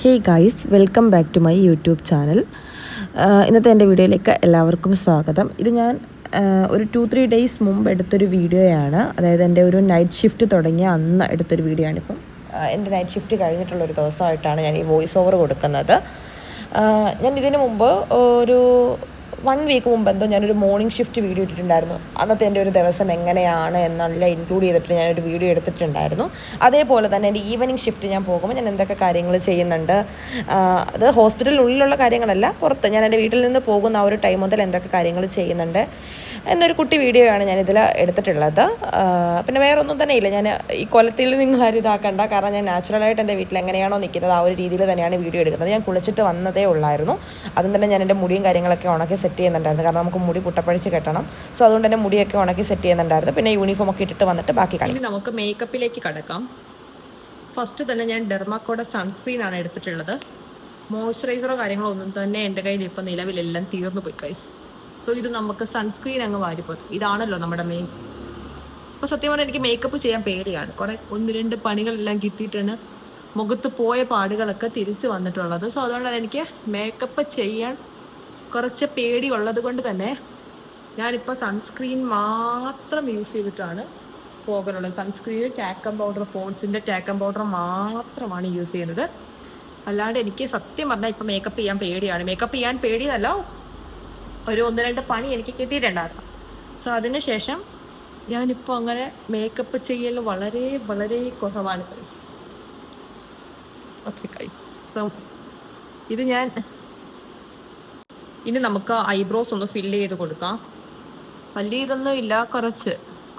Hey guys, welcome back to my YouTube channel. ഇന്നത്തെ എൻ്റെ വീഡിയോയിലേക്ക് എല്ലാവർക്കും സ്വാഗതം. ഇത് ഞാൻ ഒരു 2-3 ഡേയ്സ് മുമ്പ് എടുത്തൊരു വീഡിയോയാണ്. അതായത് എൻ്റെ ഒരു നൈറ്റ് ഷിഫ്റ്റ് തുടങ്ങിയ അന്ന് എടുത്തൊരു വീഡിയോ ആണിപ്പം. എൻ്റെ നൈറ്റ് ഷിഫ്റ്റ് കഴിഞ്ഞിട്ടുള്ളൊരു ദിവസമായിട്ടാണ് ഞാൻ ഈ വോയിസ് ഓവർ കൊടുക്കുന്നത്. ഞാൻ ഇതിന് മുമ്പ് ഒരു 1 വീക്ക് മുമ്പ് എന്തോ ഞാനൊരു മോർണിംഗ് ഷിഫ്റ്റ് വീഡിയോ ഇട്ടിട്ടുണ്ടായിരുന്നു. അന്നത്തെ എൻ്റെ ഒരു ദിവസം എങ്ങനെയാണ് എന്നുള്ള ഇൻക്ലൂഡ് ചെയ്തിട്ട് ഞാനൊരു വീഡിയോ എടുത്തിട്ടുണ്ടായിരുന്നു. അതേപോലെ തന്നെ എൻ്റെ ഈവനിങ് ഷിഫ്റ്റ് ഞാൻ പോകുമ്പോൾ ഞാൻ എന്തൊക്കെ കാര്യങ്ങൾ ചെയ്യുന്നുണ്ട്, അത് ഹോസ്പിറ്റലിനുള്ളിലുള്ള കാര്യങ്ങളല്ല, പുറത്ത് ഞാൻ എൻ്റെ വീട്ടിൽ നിന്ന് പോകുന്ന ആ ഒരു ടൈം മുതൽ എന്തൊക്കെ കാര്യങ്ങൾ ചെയ്യുന്നുണ്ട് എന്നൊരു കുട്ടി വീഡിയോ ആണ് ഞാനിതിൽ എടുത്തിട്ടുള്ളത്. പിന്നെ വേറെ ഒന്നും തന്നെ ഇല്ല. ഞാൻ ഈ കൊലത്തിൽ നിങ്ങളാരും ഇതാക്കണ്ട, കാരണം ഞാൻ നാച്ചുറലായിട്ട് എൻ്റെ വീട്ടിൽ എങ്ങനെയാണോ നിൽക്കുന്നത് ആ ഒരു രീതിയിൽ തന്നെയാണ് വീഡിയോ എടുക്കുന്നത്. ഞാൻ കുളിച്ചിട്ട് വന്നതേ ഉള്ളായിരുന്നു. അതും തന്നെ ഞാൻ എൻ്റെ മുടിയും കാര്യങ്ങളൊക്കെ ഉണക്കി സെറ്റ് ചെയ്യുന്നുണ്ടായിരുന്നു, കാരണം നമുക്ക് മുടി പുട്ടപ്പഴിച്ച് കെട്ടണം. സോ അതുകൊണ്ട് തന്നെ മുടിയൊക്കെ ഉണക്കി സെറ്റ് ചെയ്യുന്നുണ്ടായിരുന്നു. പിന്നെ യൂണിഫോം ഒക്കെ ഇട്ടിട്ട് വന്നിട്ട് ബാക്കി കളി. നമുക്ക് മേക്കപ്പിലേക്ക് കടക്കാം. ഫസ്റ്റ് തന്നെ ഞാൻ ഡെർമാക്കോയുടെ സൺസ്ക്രീൻ ആണ് എടുത്തിട്ടുള്ളത്. മോയ്സ്ചറൈസറോ കാര്യങ്ങളോ ഒന്നും തന്നെ എൻ്റെ കയ്യിൽ ഇപ്പം നിലവിലെല്ലാം തീർന്നു പോയി ഗൈസ്. സോ ഇത് നമുക്ക് സൺസ്ക്രീൻ അങ്ങ് വാരിപ്പോയി. ഇതാണല്ലോ നമ്മുടെ മെയിൻ. അപ്പോൾ സത്യം പറഞ്ഞാൽ എനിക്ക് മേക്കപ്പ് ചെയ്യാൻ പേടിയാണ്. കുറേ 1-2 പണികളെല്ലാം കിട്ടിയിട്ടാണ് മുഖത്ത് പോയ പാടുകളൊക്കെ തിരിച്ചു വന്നിട്ടുള്ളത്. സോ അതുകൊണ്ടാണ് എനിക്ക് മേക്കപ്പ് ചെയ്യാൻ കുറച്ച് പേടി ഉള്ളത് കൊണ്ട് തന്നെ ഞാനിപ്പോൾ സൺസ്ക്രീൻ മാത്രം യൂസ് ചെയ്തിട്ടാണ് പോകാനുള്ളത്. സൺസ്ക്രീൻ, ടാക്കം പൗഡർ, പോൺസിൻ്റെ ടാക്കം പൗഡർ മാത്രമാണ് യൂസ് ചെയ്യുന്നത്. അല്ലാണ്ട് എനിക്ക് സത്യം പറഞ്ഞാൽ ഇപ്പം മേക്കപ്പ് ചെയ്യാൻ പേടിയാണ്. മേക്കപ്പ് ചെയ്യാൻ പേടിയല്ല, ഒരു 1-2 പണി എനിക്ക് കിട്ടിയിട്ടുണ്ടായിരുന്നു. സോ അതിന് ശേഷം ഞാനിപ്പോൾ അങ്ങനെ മേക്കപ്പ് ചെയ്യൽ വളരെ വളരെ കുറവാണ് ഗൈസ്. ഓക്കെ ഗൈസ്, സോ ഇത് ഞാൻ ഇനി നമുക്ക് ഐബ്രോസ് ഒന്ന് ഫില്ല് ചെയ്ത് കൊടുക്കാം. വലിയ ഇതൊന്നും ഇല്ല,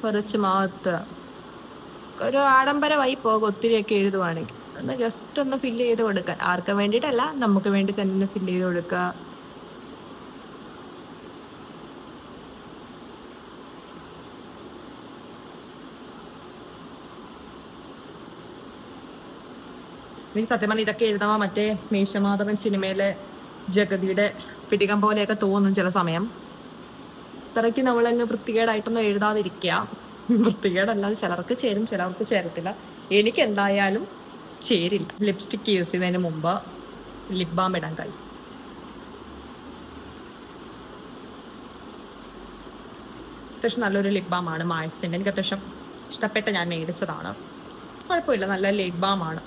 കുറച്ച് മാത്രം. ഒരു ആഡംബരമായി പോകും ഒത്തിരിയൊക്കെ എഴുതുവാണെങ്കിൽ. ഒന്ന് ജസ്റ്റ് ഒന്ന് ഫില്ല് ചെയ്ത് കൊടുക്കാൻ, ആർക്കും വേണ്ടിയിട്ടല്ല, നമുക്ക് വേണ്ടി തന്നെ ഫില്ല് ചെയ്ത് കൊടുക്കുക. എനിക്ക് സത്യം പറഞ്ഞാൽ ഇതൊക്കെ എഴുതാൻ മറ്റേ മീശമാധവൻ സിനിമയിലെ ജഗതിയുടെ പിടികം പോലെയൊക്കെ തോന്നും ചില സമയം. ഇത്രയ്ക്ക് നമ്മളങ്ങ് വൃത്തികേടായിട്ടൊന്നും എഴുതാതിരിക്കുക. വൃത്തികേടല്ലാതെ ചിലർക്ക് ചേരും, ചിലർക്ക് ചേരത്തില്ല. എനിക്ക് എന്തായാലും ചേരില്ല. ലിപ്സ്റ്റിക്ക് യൂസ് ചെയ്യുന്നതിന് മുമ്പ് ലിപ് ബാം ഇടാൻ ഗൈസ്. അത്യാവശ്യം നല്ലൊരു ലിപ് ബാം ആണ് മാക്സിൻ്റെ. എനിക്ക് അത്യാവശ്യം ഇഷ്ടപ്പെട്ട് ഞാൻ മേടിച്ചതാണ്. കുഴപ്പമില്ല, നല്ല ലിപ് ബാം ആണ്.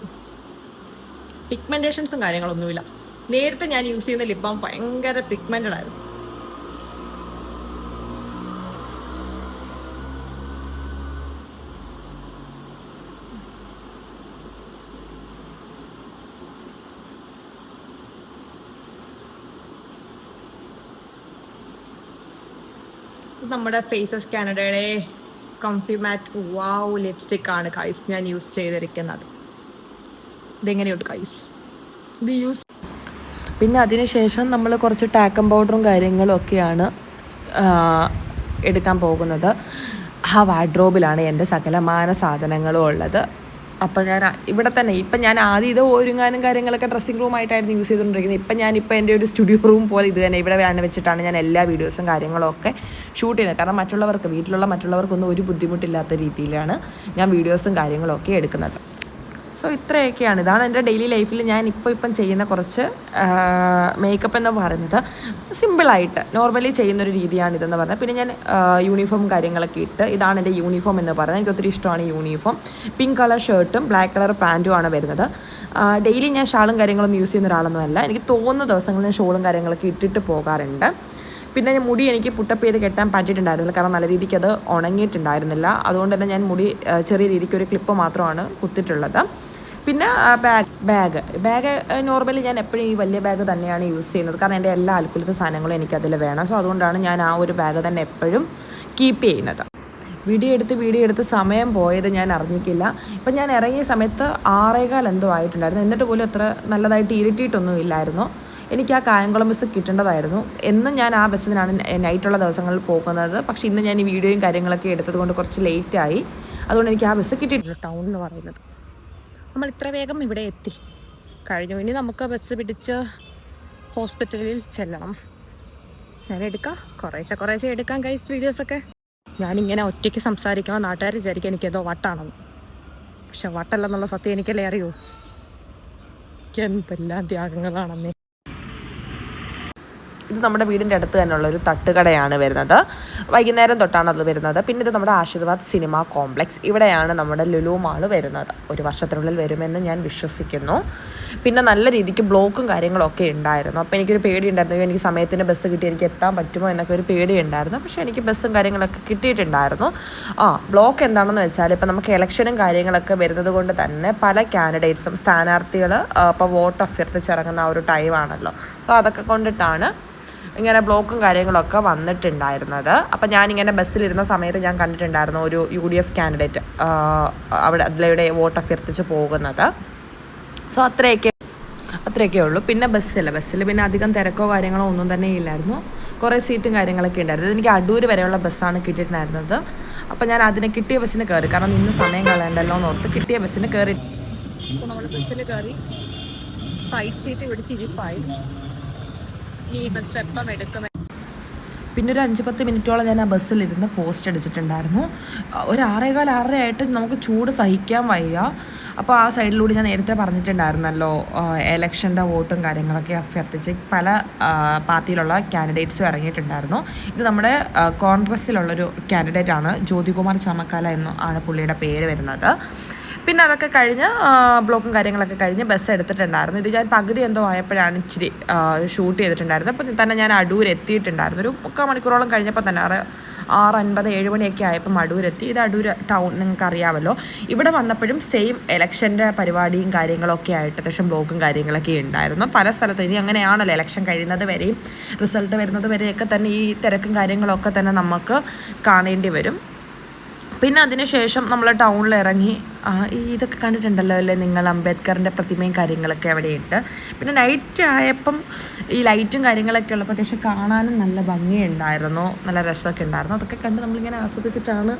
പിഗ്മെന്റേഷൻസും കാര്യങ്ങളൊന്നുമില്ല. നേരത്തെ ഞാൻ യൂസ് ചെയ്യുന്ന ലിപ് ബാം ഭയങ്കര പിഗ്മെന്റഡ് ആയിരുന്നു. നമ്മുടെ ഫേസസ് കാനഡയുടെ കംഫി മാറ്റ് വാവ് ലിപ്സ്റ്റിക് ആണ് ഗൈസ് ഞാൻ യൂസ് ചെയ്തിരിക്കുന്നത്. ഇതെങ്ങനെയുണ്ട് ഗൈസ്? ഇത് യൂസ്. പിന്നെ അതിനുശേഷം നമ്മൾ കുറച്ച് ടാക്കം പൗഡറും കാര്യങ്ങളും ഒക്കെയാണ് എടുക്കാൻ പോകുന്നത്. ആ വാർഡ്രോബിലാണ് എൻ്റെ സകലമാന സാധനങ്ങളും ഉള്ളത്. അപ്പം ഞാൻ ഇവിടെ തന്നെ ഇപ്പം ഞാൻ ആദ്യം ഇത് ഒരുങ്ങാനും കാര്യങ്ങളൊക്കെ ഡ്രസ്സിങ് റൂമായിട്ടായിരുന്നു യൂസ് ചെയ്തുകൊണ്ടിരിക്കുന്നത്. ഇപ്പം എൻ്റെ ഒരു സ്റ്റുഡിയോ റൂം പോലെ ഇത് തന്നെ ഇവിടെ വെച്ചിട്ടാണ് ഞാൻ എല്ലാ വീഡിയോസും കാര്യങ്ങളൊക്കെ ഷൂട്ട് ചെയ്യുന്നത്. കാരണം വീട്ടിലുള്ള മറ്റുള്ളവർക്കൊന്നും ഒരു ബുദ്ധിമുട്ടില്ലാത്ത രീതിയിലാണ് ഞാൻ വീഡിയോസും കാര്യങ്ങളൊക്കെ എടുക്കുന്നത്. സോ ഇത്രയൊക്കെയാണ്. ഇതാണ് എൻ്റെ ഡെയിലി ലൈഫിൽ ഞാൻ ഇപ്പം ചെയ്യുന്ന കുറച്ച് മേക്കപ്പ് എന്ന് പറയുന്നത്. സിമ്പിളായിട്ട് നോർമലി ചെയ്യുന്നൊരു രീതിയാണ് ഇതെന്ന് പറഞ്ഞത്. പിന്നെ ഞാൻ യൂണിഫോം കാര്യങ്ങളൊക്കെ ഇട്ട്, ഇതാണ് എൻ്റെ യൂണിഫോം എന്ന് പറയുന്നത്. എനിക്ക് ഒത്തിരി ഇഷ്ടമാണ് യൂണിഫോം. പിങ്ക് കളർ ഷർട്ടും ബ്ലാക്ക് കളർ പാൻറ്റും ആണ് വരുന്നത്. ഡെയിലി ഞാൻ ഷാളും കാര്യങ്ങളൊന്നും യൂസ് ചെയ്യുന്ന ഒരാളൊന്നുമല്ല. എനിക്ക് തോന്നുന്ന ദിവസങ്ങളിൽ ഞാൻ ഷോളും കാര്യങ്ങളൊക്കെ ഇട്ടിട്ട് പോകാറുണ്ട്. പിന്നെ ഞാൻ മുടി എനിക്ക് പുട്ടപ്പ് ചെയ്ത് കെട്ടാൻ പറ്റിയിട്ടുണ്ടായിരുന്നില്ല, കാരണം നല്ല രീതിക്ക് അത് ഉണങ്ങിയിട്ടുണ്ടായിരുന്നില്ല. അതുകൊണ്ട് തന്നെ ഞാൻ മുടി ചെറിയ രീതിക്ക് ഒരു ക്ലിപ്പ് മാത്രമാണ് കുത്തിയിട്ടുള്ളത്. പിന്നെ ബാഗ് നോർമലി ഞാൻ എപ്പോഴും ഈ വലിയ ബാഗ് തന്നെയാണ് യൂസ് ചെയ്യുന്നത്, കാരണം എൻ്റെ എല്ലാ അൽക്കുലത്തെ സാധനങ്ങളും എനിക്കതിൽ വേണം. സോ അതുകൊണ്ടാണ് ഞാൻ ആ ഒരു ബാഗ് തന്നെ എപ്പോഴും കീപ്പ് ചെയ്യുന്നത്. വീഡിയോ എടുത്ത് സമയം പോയത് ഞാൻ അറിഞ്ഞിട്ടില്ല. ഇപ്പം ഞാൻ ഇറങ്ങിയ സമയത്ത് 6:15 എന്തോ ആയിട്ടുണ്ടായിരുന്നു. എന്നിട്ട് പോലും അത്ര നല്ലതായിട്ട് ഇരുട്ടിയിട്ടൊന്നും ഇല്ലായിരുന്നു. എനിക്ക് ആ കായംകുളം ബസ് കിട്ടേണ്ടതായിരുന്നു. എന്നും ഞാൻ ആ ബസ്സിനാണ് നൈറ്റുള്ള ദിവസങ്ങളിൽ പോകുന്നത്. പക്ഷേ ഇന്ന് ഞാൻ ഈ വീഡിയോയും കാര്യങ്ങളൊക്കെ എടുത്തത് കൊണ്ട് കുറച്ച് ലേറ്റായി. അതുകൊണ്ട് എനിക്ക് ആ ബസ് കിട്ടിയിട്ടില്ല. ടൗൺ എന്ന് പറയുന്നത് നമ്മൾ ഇത്ര വേഗം ഇവിടെ എത്തി കഴിഞ്ഞു. ഇനി നമുക്ക് ബസ് പിടിച്ച് ഹോസ്പിറ്റലിൽ ചെല്ലണം. ഞാൻ എടുക്കാം, കുറേശ്ശെ എടുക്കാം ഗൈസ് വീഡിയോസൊക്കെ. ഞാനിങ്ങനെ ഒറ്റയ്ക്ക് സംസാരിക്കുമ്പോൾ നാട്ടുകാർ വിചാരിക്കും എനിക്കേതോ വട്ടാണെന്ന്. പക്ഷെ വട്ടല്ലെന്നുള്ള സത്യം എനിക്കല്ലേ അറിയൂ. എന്തെല്ലാം ത്യാഗങ്ങളാണെന്നേ. ഇത് നമ്മുടെ വീടിൻ്റെ അടുത്ത് തന്നെയുള്ള ഒരു തട്ടുകടയാണ് വരുന്നത്. വൈകുന്നേരം തൊട്ടാണ് അത് വരുന്നത്. പിന്നെ ഇത് നമ്മുടെ ആശീർവാദ് സിനിമ കോംപ്ലക്സ്, ഇവിടെയാണ് നമ്മുടെ ലുലു മാള് വരുന്നത്. ഒരു വർഷത്തിനുള്ളിൽ വരുമെന്ന് ഞാൻ വിശ്വസിക്കുന്നു. പിന്നെ നല്ല രീതിക്ക് ബ്ലോക്കും കാര്യങ്ങളൊക്കെ ഉണ്ടായിരുന്നു. അപ്പോൾ എനിക്കൊരു പേടി ഉണ്ടായിരുന്നു, എനിക്ക് സമയത്തിന് ബസ് കിട്ടി എനിക്ക് എത്താൻ പറ്റുമോ എന്നൊക്കെ ഒരു പേടി ഉണ്ടായിരുന്നു. പക്ഷേ എനിക്ക് ബസ്സും കാര്യങ്ങളൊക്കെ കിട്ടിയിട്ടുണ്ടായിരുന്നു. ബ്ലോക്ക് എന്താണെന്ന് വെച്ചാൽ ഇപ്പോൾ നമുക്ക് ഇലക്ഷനും കാര്യങ്ങളൊക്കെ വരുന്നത് കൊണ്ട് തന്നെ പല കാൻഡിഡേറ്റ്സും സ്ഥാനാർത്ഥികൾ ഇപ്പോൾ വോട്ട് അഭ്യർത്ഥിച്ചിറങ്ങുന്ന ആ ഒരു ടൈമാണല്ലോ. സോ അതൊക്കെ കൊണ്ടിട്ടാണ് ഇങ്ങനെ ബ്ലോക്കും കാര്യങ്ങളൊക്കെ വന്നിട്ടുണ്ടായിരുന്നത്. അപ്പം ഞാനിങ്ങനെ ബസ്സിലിരുന്ന സമയത്ത് ഞാൻ കണ്ടിട്ടുണ്ടായിരുന്നു ഒരു UDF കാൻഡിഡേറ്റ് അതിലൂടെ വോട്ട് അഭ്യർത്ഥിച്ച് പോകുന്നത്. സോ അത്രയൊക്കെ ഉള്ളൂ. പിന്നെ ബസ്സിൽ പിന്നെ അധികം തിരക്കോ കാര്യങ്ങളോ ഒന്നും തന്നെ ഇല്ലായിരുന്നു. കുറേ സീറ്റും കാര്യങ്ങളൊക്കെ ഉണ്ടായിരുന്നു. എനിക്ക് അടൂർ വരെയുള്ള ബസ്സാണ് കിട്ടിയിട്ടുണ്ടായിരുന്നത്. അപ്പോൾ ഞാൻ അതിന് കിട്ടിയ ബസ്സിന് കയറി, കാരണം നിന്ന് സമയം കളയണ്ടല്ലോ എന്നോർത്ത് കിട്ടിയ ബസ്സിന് കയറി. അപ്പോൾ നമ്മൾ ബസ്സിൽ കയറി സൈഡ് സീറ്റ് പിടിച്ചിരിപ്പായി. ഈ ബസ് എപ്പം എടുക്കും. പിന്നെ ഒരു 5-10 മിനിറ്റോളം ഞാൻ ആ ബസ്സിലിരുന്ന് പോസ്റ്റ് അടിച്ചിട്ടുണ്ടായിരുന്നു. ഒരു 6:15 ആയിട്ട് നമുക്ക് ചൂട് സഹിക്കാൻ വയ്യ. അപ്പോൾ ആ സൈഡിലൂടെ ഞാൻ നേരത്തെ പറഞ്ഞിട്ടുണ്ടായിരുന്നല്ലോ, എലക്ഷൻ്റെ വോട്ടും കാര്യങ്ങളൊക്കെ അഭ്യർത്ഥിച്ച് പല പാർട്ടിയിലുള്ള കാൻഡിഡേറ്റ്സും ഇറങ്ങിയിട്ടുണ്ടായിരുന്നു. ഇത് നമ്മുടെ കോൺഗ്രസ്സിലുള്ളൊരു കാൻഡിഡേറ്റാണ്, ജ്യോതികുമാർ ചമക്കാല എന്ന് ആണ് പുള്ളിയുടെ പേര് വരുന്നത്. പിന്നെ അതൊക്കെ കഴിഞ്ഞ് ബ്ലോക്കും കാര്യങ്ങളൊക്കെ കഴിഞ്ഞ് ബസ് എടുത്തിട്ടുണ്ടായിരുന്നു. ഇത് ഞാൻ പകുതി എന്തോ ആയപ്പോഴാണ് ഇച്ചിരി ഷൂട്ട് ചെയ്തിട്ടുണ്ടായിരുന്നത്. അപ്പം തന്നെ ഞാൻ അടൂർ എത്തിയിട്ടുണ്ടായിരുന്നു. ഒരു 3/4 മണിക്കൂറോളം കഴിഞ്ഞപ്പോൾ തന്നെ 6:50 7 മണിയൊക്കെ ആയപ്പോൾ അടൂരെത്തി. ഇത് അടൂർ ടൗൺ, നിങ്ങൾക്ക് അറിയാമല്ലോ. ഇവിടെ വന്നപ്പോഴും സെയിം ഇലക്ഷൻ്റെ പരിപാടിയും കാര്യങ്ങളൊക്കെ ആയിട്ട് അത്യാവശ്യം ബ്ലോക്കും കാര്യങ്ങളൊക്കെ ഉണ്ടായിരുന്നു പല സ്ഥലത്തും. ഇനി അങ്ങനെയാണല്ലോ, ഇലക്ഷൻ കഴിയുന്നത് വരെയും റിസൾട്ട് വരുന്നത് വരെയൊക്കെ തന്നെ ഈ തിരക്കും കാര്യങ്ങളൊക്കെ തന്നെ നമുക്ക് കാണേണ്ടി വരും. പിന്നെ അതിന് ശേഷം നമ്മൾ ടൗണിൽ ഇറങ്ങി ഇതൊക്കെ കണ്ടിട്ടുണ്ടല്ലോ അല്ലേ നിങ്ങൾ, അംബേദ്കറിൻ്റെ പ്രതിമയും കാര്യങ്ങളൊക്കെ അവിടെയുണ്ട്. പിന്നെ നൈറ്റ് ആയപ്പം ഈ ലൈറ്റും കാര്യങ്ങളൊക്കെ ഉള്ളപ്പോൾ അത്യാവശ്യം കാണാനും നല്ല ഭംഗിയുണ്ടായിരുന്നു, നല്ല രസമൊക്കെ ഉണ്ടായിരുന്നു. അതൊക്കെ കണ്ട് നമ്മളിങ്ങനെ ആസ്വദിച്ചിട്ടാണ്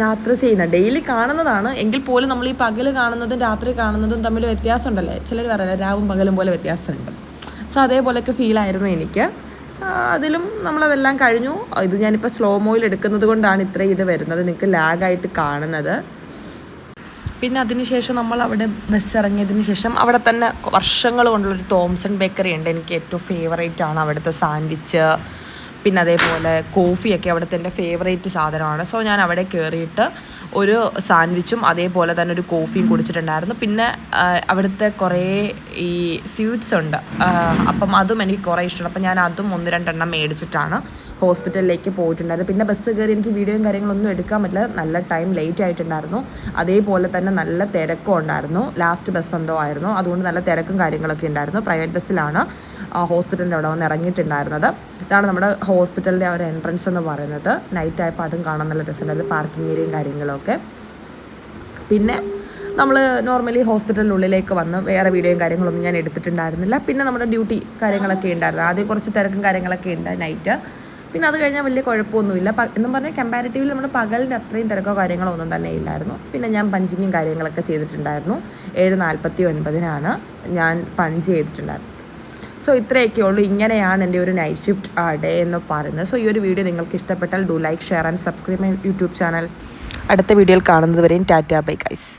യാത്ര ചെയ്യുന്നത്. ഡെയിലി കാണുന്നതാണ് എങ്കിൽ പോലും നമ്മൾ ഈ പകൽ കാണുന്നതും രാത്രി കാണുന്നതും തമ്മിൽ വ്യത്യാസമുണ്ടല്ലേ. ചിലർ പറയാം രാവും പകലും പോലെ വ്യത്യാസമുണ്ട്. സോ അതേപോലെയൊക്കെ ഫീലായിരുന്നു എനിക്ക്. അതിലും നമ്മളതെല്ലാം കഴിഞ്ഞു. ഇത് ഞാനിപ്പോൾ സ്ലോ മോയിൽ എടുക്കുന്നത് കൊണ്ടാണ് ഇത്രയും ഇത് വരുന്നത്, നിങ്ങൾക്ക് ലാഗായിട്ട് കാണുന്നത്. പിന്നെ അതിനുശേഷം നമ്മൾ അവിടെ ബസ് ഇറങ്ങിയതിന് ശേഷം അവിടെ തന്നെ വർഷങ്ങൾ കൊണ്ടുള്ളൊരു തോംസൺ ബേക്കറി ഉണ്ട്. എനിക്ക് ഏറ്റവും ഫേവറേറ്റ് ആണ് അവിടുത്തെ സാൻഡ്വിച്ച്. പിന്നെ അതേപോലെ കോഫിയൊക്കെ അവിടുത്തെ എൻ്റെ ഫേവറേറ്റ് സാധനമാണ്. സോ ഞാൻ അവിടെ കയറിയിട്ട് ഒരു സാൻഡ്വിച്ചും അതേപോലെ തന്നെ ഒരു കോഫിയും കുടിച്ചിട്ടുണ്ടായിരുന്നു. പിന്നെ അവിടുത്തെ കുറേ ഈ സ്വീറ്റ്സ് ഉണ്ട്, അപ്പം അതും എനിക്ക് കുറേ ഇഷ്ടമാണ്. അപ്പം ഞാൻ അതും 1-2 എണ്ണം മേടിച്ചിട്ടാണ് ഹോസ്പിറ്റലിലേക്ക് പോയിട്ടുണ്ടായിരുന്നു. പിന്നെ ബസ് കയറി എനിക്ക് വീഡിയോയും കാര്യങ്ങളൊന്നും എടുക്കാൻ പറ്റില്ല, നല്ല ടൈം ലേറ്റ് ആയിട്ടുണ്ടായിരുന്നു. അതേപോലെ തന്നെ നല്ല തിരക്കും ഉണ്ടായിരുന്നു. ലാസ്റ്റ് ബസ് എന്തോ ആയിരുന്നു, അതുകൊണ്ട് നല്ല തിരക്കും കാര്യങ്ങളൊക്കെ ഉണ്ടായിരുന്നു. പ്രൈവറ്റ് ബസ്സിലാണ് ഹോസ്പിറ്റലിൻ്റെ അവിടെ വന്ന് ഇറങ്ങിയിട്ടുണ്ടായിരുന്നത്. ഇതാണ് നമ്മുടെ ഹോസ്പിറ്റലിൻ്റെ ആ ഒരു എൻട്രൻസ് എന്ന് പറയുന്നത്. നൈറ്റ് ആയപ്പോൾ അതും കാണാൻ നല്ല രസമുണ്ടായിരുന്നു, പാർക്കിംഗ് ഏരിയയും കാര്യങ്ങളൊക്കെ. പിന്നെ നമ്മൾ നോർമലി ഹോസ്പിറ്റലിനുള്ളിലേക്ക് വന്ന് വേറെ വീഡിയോയും കാര്യങ്ങളൊന്നും ഞാൻ എടുത്തിട്ടുണ്ടായിരുന്നില്ല. പിന്നെ നമ്മുടെ ഡ്യൂട്ടി കാര്യങ്ങളൊക്കെ ഉണ്ടായിരുന്നു. ആദ്യം കുറച്ച് തിരക്കും കാര്യങ്ങളൊക്കെ ഉണ്ട് നൈറ്റ്. പിന്നെ അത് കഴിഞ്ഞാൽ വലിയ കുഴപ്പമൊന്നുമില്ല. എന്നും പറഞ്ഞാൽ കമ്പാരിറ്റീവ്ലി നമ്മുടെ പകലിൻ്റെ അത്രയും തിരക്കോ കാര്യങ്ങളോ ഒന്നും തന്നെ ഇല്ലായിരുന്നു. പിന്നെ ഞാൻ പഞ്ചിങ്ങും കാര്യങ്ങളൊക്കെ ചെയ്തിട്ടുണ്ടായിരുന്നു. 7:49 ഞാൻ പഞ്ച് ചെയ്തിട്ടുണ്ടായിരുന്നു. സോ ഇത്രയൊക്കെ ഉള്ളൂ. ഇങ്ങനെയാണ് എൻ്റെ ഒരു നൈറ്റ് ഷിഫ്റ്റ് ഡേ എന്ന് പറയുന്നത്. സോ ഈ ഒരു വീഡിയോ നിങ്ങൾക്ക് ഇഷ്ടപ്പെട്ടാൽ do like, share and subscribe my YouTube channel. അടുത്ത വീഡിയോയിൽ കാണുന്നത് വരെയും ടാറ്റാ ബൈ ഗൈസ്.